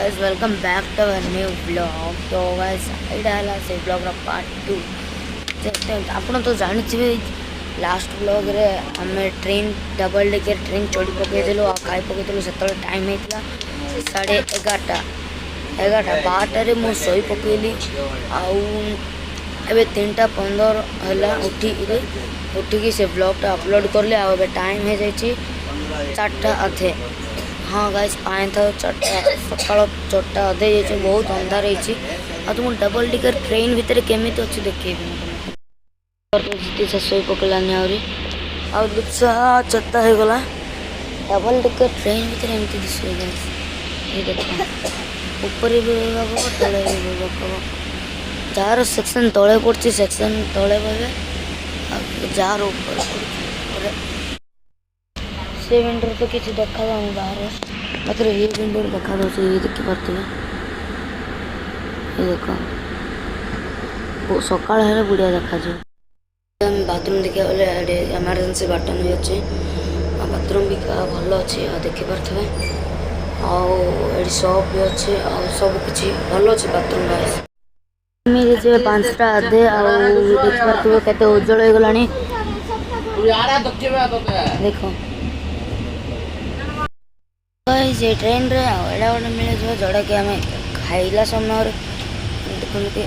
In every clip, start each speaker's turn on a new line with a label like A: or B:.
A: guys, welcome back to a new vlog. तो guys एटा हला से vlog रा पार्ट 2 देखते हैं आपण तो जानि छिबे लास्ट vlog रे हमें ट्रेन डबल डेकर ट्रेन चढ़ी पके देलो आ खाई पके देलो सेतले टाइम हेतला 11:30 12 रे मो सोई पकेली आउ एबे 3:15 हला उठी की से vlog टा अपलोड करले आ एबे टाइम हे जाई छी 4:30 हाँ गाइस पाए था सकाल 4:30 बहुत अंधार है तुम डबल डिकर ट्रेन भितर केमी अच्छी देखे शोई पकलानी आसा 4टा हो गला डबल डिकर ट्रेन भितर एमती दिश ये देख ऊपर भी तले जार सेक्शन तले पड़ी सेक्शन तले पाए जार ऊपर से विंडो तो किसी देखा जाऊँ बाहर मात्र ये विंडो देखा दे ये देखी पार्थे ये देखो सकाल है बुढ़िया देखा जो बाथरूम देखा गले एमरजेंसी बटन भी अच्छे बाथरूम भी भल अच्छे देखी पार्थे आउ सप भी अच्छे सब किसी भल अच्छे बाथरूम गाइस 5टा अधे देखी पार्थे केते उज्जवल हो गलानी देखो ये ट्रेन रे एडा गोटे मिले जोड़ा कि आम खाइला समय देखते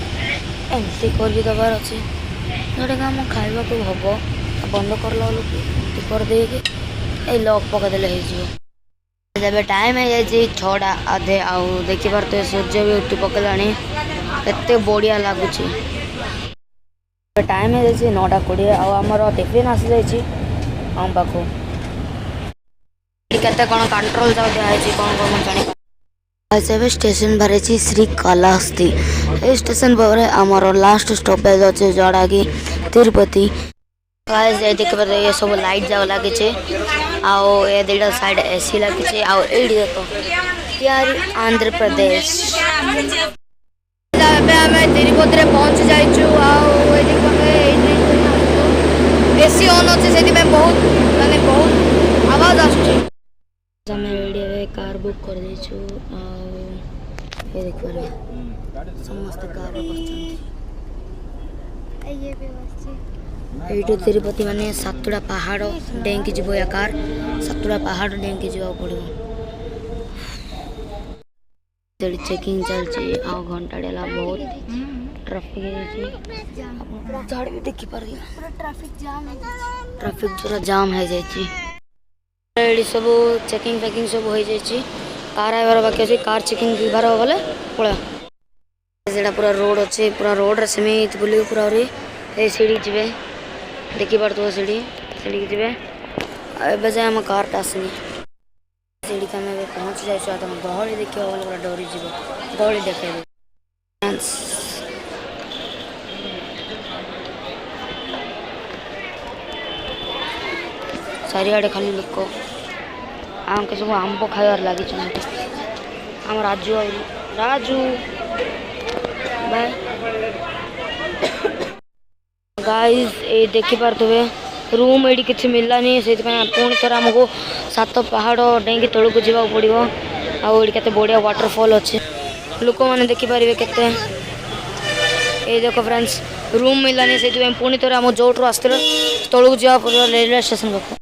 A: एमती कर देवार अच्छे जोटा कि आम खावा को हम बंद करला एमती करदे लक पकईदे हो टाइम है 6टा अधे आउ देखी पारे सूर्य भी उठी पकड़ा एत बढ़िया लगुच टाइम है 9:20 आमर टिफिन आसी जाइए आम पाखु केते कौन कंट्रोल जाऊ दिखाई कौन कौन जानी स्टेशन बारे श्रीकालाहस्ती ए स्टेशन पर आमर लास्ट स्टॉपेज अच्छे जोड़ा कि तिरुपति गाइस ये देख पर ये सब लाइट जाव लगे आओ ये दुटा साइड एसी लगे आओ एडी देखो यार आंध्र प्रदेश हमें तिरुपति रे पहुंच जाइछु आओ ये देखो एसी ऑन अच्छे से बहुत माने बहुत आवाज आसुची रेडियो कार बुक कर देछु ये देख पारे समस्त कार एठू तिरुपति माने 7टा पहाड़ डेंकी जीव या कार 7टा पहाड़ डेंकी जीवा पड़ो चेकिंग चलची आ घंटा डेला बहुत ट्रैफिक है झाड़ भी देखी पार ट्रैफिक पूरा जाम है जाई सब चेकिंग पैकिंग सब हो जाए कार आइबार बाकी अच्छे कार चेकिंग बार गले पड़ा पूरा रोड अच्छे पूरा रोड रे समेत बुल पूरा सीढ़ी जी देखी पार्थ सीढ़ी सीढ़ी जी एवं जाए आम कार आसनी सीढ़ी का आम पहुँची जाइए तुम गहली देखा गले पूरा डरी जीव गहली देखे चारिआडे खाली लोक आम के सब आंब खाइबार लगी आम राजू राजू गाइस ये देखी पारे रूम ये किसी मिललानी से पुणी थर आमको 7 पहाड़ डेंगी तौक जावाक पड़ो आते बढ़िया वाटरफॉल अच्छे लोक मैंने देखिपारे केते ये देख फ्रेंड्स रूम मिललानी से पुणी थर आम जो आसते तौक जावा रेलवे स्टेशन पाख